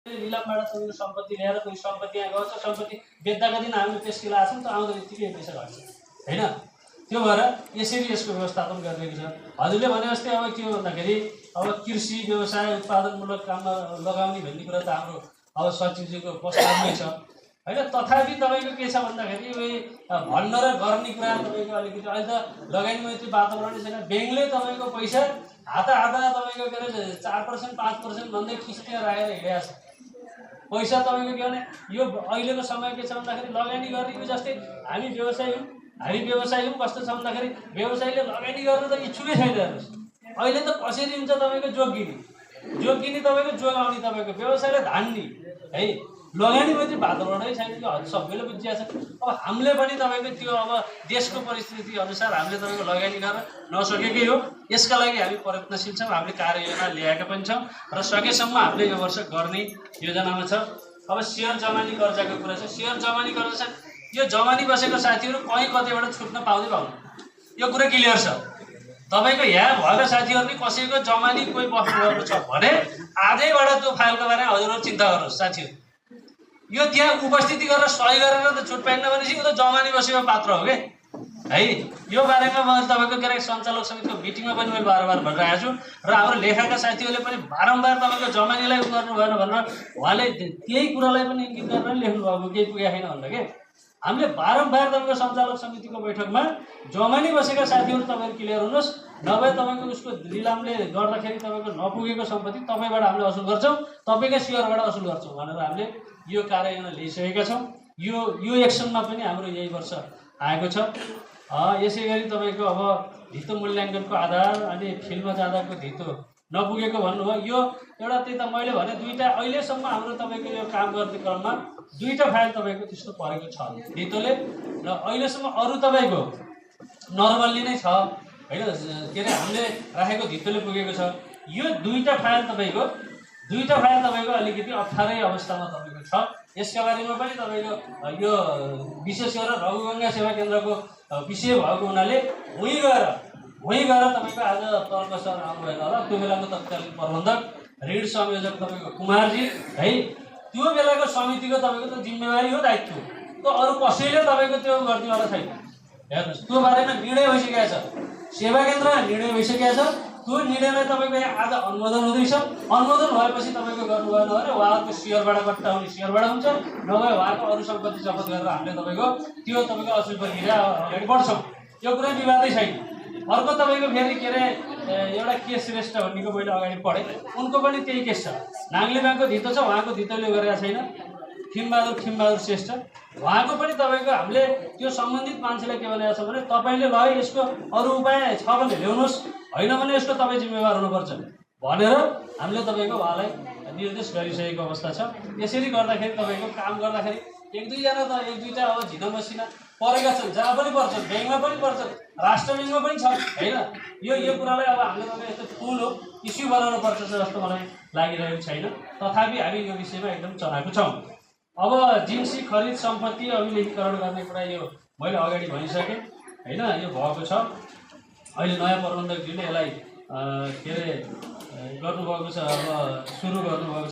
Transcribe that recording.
निलामबाट तपाईँको सम्पत्ति ल्याएर कोही सम्पत्ति यहाँ गर्छ, सम्पत्ति बेच्दाका दिन हामी त्यसको लाछौँ त आउँदो बित्तिकै पैसा घट्छ हैन। त्यो भएर यसरी यसको व्यवस्थापन गरिरहेको छ। हजुरले भने जस्तै अब के हो भन्दाखेरि अब कृषि व्यवसाय उत्पादनमूलक काममा लगाउने भन्ने कुरा त हाम्रो अब सचिवजीको प्रस्तावमै छ हैन। तथापि तपाईँको के छ भन्दाखेरि भन्न र गर्ने कुरा तपाईँको अलिकति अहिले त लगानी मैत्री वातावरण छैन। ब्याङ्कले तपाईँको पैसा हाता तपाईँको के अरे 4% 5% भन्दै किस्तीमा राखेर हिँडेको छ। पैसा तपाईँको के भने यो अहिलेको समय के छ भन्दाखेरि लगानी गर्ने जस्तै हामी व्यवसायी हौँ कस्तो छ भन्दाखेरि व्यवसायीले लगानी गर्न त इच्छुकै छैन हेर्नुहोस्। अहिले त कसरी हुन्छ तपाईँको जोगिने तपाईँको जोगाउने तपाईँको व्यवसायले धान्ने है लगानी मैत्री वातावरणै छैन। त्यो सबैले बुझिया छ। अब हामीले पनि तपाईँको त्यो अब देशको परिस्थिति अनुसार हामीले तपाईँको लगानी गर्न नसकेकै हो। यसका लागि हामी प्रयत्नशील छौँ, हामीले कार्ययोजना ल्याएका पनि छौँ र सकेसम्म हामीले यो वर्ष गर्ने योजनामा छ। अब सेयर जमानी कर्जाको कुरा छ। सेयर जमानी कर्जा छ, यो जमानी बसेको साथीहरू कहीँ कतैबाट छुट्न पाउँदै पाउनु, यो कुरा क्लियर छ। तपाईँको यहाँ भएका साथीहरूले कसैको जमानी कोही बस्नुभएको छ भने आजैबाट त्यो फाइलको बारेमा हजुरहरू चिन्ता गर्नुहोस् साथीहरू। यो त्यहाँ उपस्थिति गरेर सही गरेर त छुट पाइन्न भनेपछि ऊ त जमानी बसेको पात्र हो कि है। यो बारेमा म तपाईँको के अरे सञ्चालक समितिको मिटिङमा पनि मैले बार भनिरहेको छु र हाम्रो लेखाका साथीहरूले पनि बारम्बार तपाईँको जमानीलाई गर्नु भएन भनेर उहाँले त्यही कुरालाई पनि इङ्गित गरेर लेख्नुभएको केही पुगेको छैन भन्दा के हामीले बारम्बार तपाईँको सञ्चालक समितिको बैठकमा जमानी बसेका साथीहरू तपाईँहरू क्लियर हुनुहोस्, नभए तपाईँको उसको निलामले गर्दाखेरि तपाईँको नपुगेको सम्पत्ति तपाईँबाट हामीले असुल गर्छौँ, तपाईँकै सेयरबाट असुल गर्छौँ भनेर हामीले यो कार्ययोजना ल्याइसकेका छौँ। यो एक्सनमा पनि हाम्रो यही वर्ष आएको छ। यसै गरी तपाईँको अब धितो मूल्याङ्कनको आधार अनि फिल्डमा जाँदाको धितो नपुगेको भन्नुभयो। यो एउटा त्यही त मैले भने दुईवटा अहिलेसम्म हाम्रो तपाईँको यो काम गर्ने क्रममा दुईवटा फाइल तपाईँको त्यस्तो परेको छ धितोले र अहिलेसम्म अरू तपाईँको नर्मल्ली नै छ होइन। के अरे हामीले राखेको धितोले पुगेको छ। यो दुईवटा फाइल तपाईँको अलिकति अप्ठ्यारै अवस्थामा तपाईँको छ। यसका बारेमा पनि तपाईँको यो विशेष गरेर रघुगङ्गा सेवा केन्द्रको विषय भएको हुनाले उहीँ गएर तपाईँको आज तर्क सर आउनुभएन होला, त्यो बेलाको तत्कालीन प्रबन्धक ऋण संयोजक तपाईँको कुमारजी है, त्यो बेलाको समितिको तपाईँको त जिम्मेवारी हो, दायित्व त अरू कसैले तपाईँको त्यो गर्नेवाला छैन। हेर्नुहोस् त्यो बारेमा निर्णय भइसकेको छ, सेवा केन्द्रमा निर्णय भइसकेको छ। त्यो निर्णयलाई तपाईँको यहाँ आज अनुमोदन हुँदैछ। अनुमोदन भएपछि तपाईँको गर्नु भएन भने उहाँहरूको सेयरबाट कट्टाउने सेयरबाट हुन्छ, नभए उहाँको अरू सम्पत्ति जफत गरेर हामीले तपाईँको त्यो तपाईँको असुल प्रक्रिया अगाडि बढ्छौँ। यो कुनै विवादै छैन। अर्को तपाईँको फेरि के अरे एउटा केस श्रेष्ठ भन्नेको मैले अगाडि पढेँ, उनको पनि त्यही केस छ। नाङ्लेबाङको धितो छ, उहाँको धितोले गरेका छैन। खिमबहादुर श्रेष्ठ उहाँको पनि तपाईँको हामीले त्यो सम्बन्धित मान्छेलाई के भनेको छ भने तपाईँले ल यसको अरू उपाय छ भने ल्याउनुहोस्, होइन भने यसको तपाईँ जिम्मेवार हुनुपर्छ भनेर हामीले तपाईँको उहाँलाई निर्देश गरिसकेको अवस्था छ। यसरी गर्दाखेरि तपाईँको काम गर्दाखेरि एक दुईजना त एक दुईवटा अब झिनो मसिना परेका छन्, जहाँ पनि पर्छन्, ब्याङ्कमा पनि पर्छन्, राष्ट्र ब्याङ्कमा पनि छ होइन। यो कुरालाई अब हामीले तपाईँ यस्तो ठुलो इस्यु बनाउनु पर्छ जस्तो मलाई लागिरहेको छैन। तथापि हामी यो विषयमा एकदम चलाएको छौँ। अब जिन्सी खरिद सम्पत्ति अभिलेखीकरण गर्ने कुरा यो मैले अगाडि भनिसकेँ होइन। यो भएको छ। अहिले नयाँ प्रबन्धकजीले यसलाई के अरे गर्नुभएको छ, अब सुरु गर्नुभएको छ।